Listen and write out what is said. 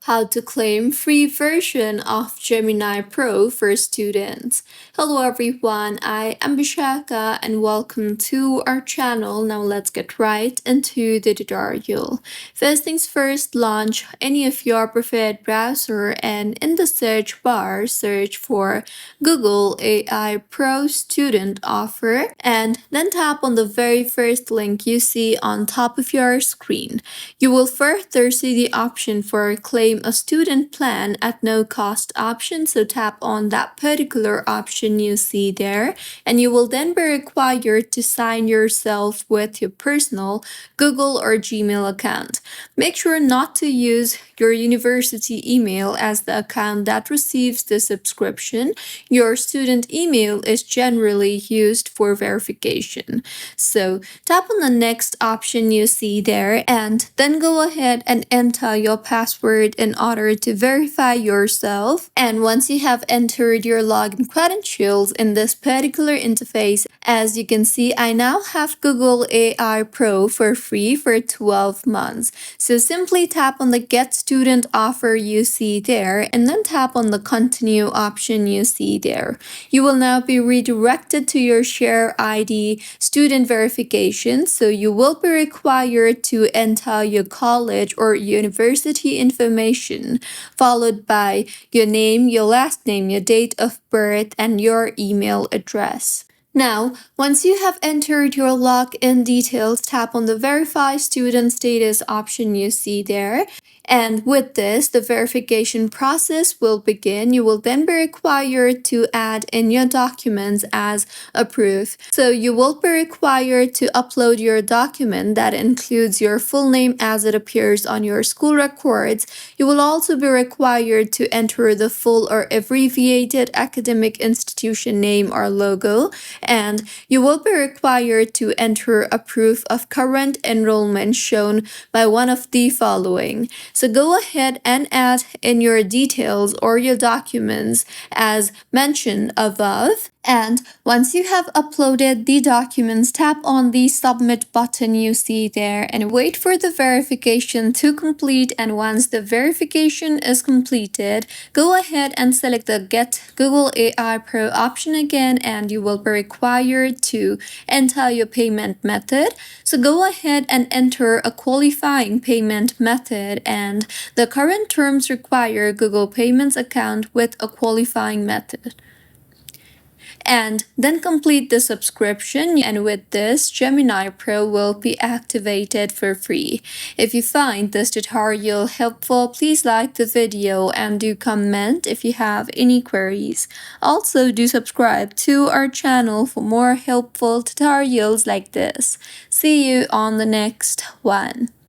how to claim free version of Gemini Pro for students. Hello everyone, I am Bishaka and welcome to our channel. Now let's get right into the tutorial. First things first, launch any of your preferred browser and in the search bar, search for Google AI Pro Student Offer and then tap on the very first link you see on top of your screen. You will further see the option for claim a student plan at no cost option, so tap on that particular option you see there and you will then be required to sign yourself with your personal Google or Gmail account. Make sure not to use your university email as the account that receives the subscription. Your student email is generally used for verification. So tap on the next option you see there and then go ahead and enter your password in order to verify yourself. And once you have entered your login credentials in this particular interface, as you can see, I now have Google AI Pro for free for 12 months. So simply tap on the Get Student Offer you see there and then tap on the Continue option you see there. You will now be redirected to your Share ID student verification, so you will be required to enter your college or university information, followed by your name, your last name, your date of birth, and your email address. Now, once you have entered your login details, tap on the Verify Student Status option you see there. And with this, the verification process will begin. You will then be required to add in your documents as a proof. So you will be required to upload your document that includes your full name as it appears on your school records. You will also be required to enter the full or abbreviated academic institution name or logo. And you will be required to enter a proof of current enrollment shown by one of the following. So go ahead and add in your details or your documents as mentioned above. And once you have uploaded the documents, tap on the Submit button you see there and wait for the verification to complete. And once the verification is completed, go ahead and select the Get Google AI Pro option again and you will be required to enter your payment method. So go ahead and enter a qualifying payment method, and the current terms require Google Payments account with a qualifying method. And then complete the subscription, and with this, Gemini Pro will be activated for free. If you find this tutorial helpful, please like the video and do comment if you have any queries. Also, do subscribe to our channel for more helpful tutorials like this. See you on the next one.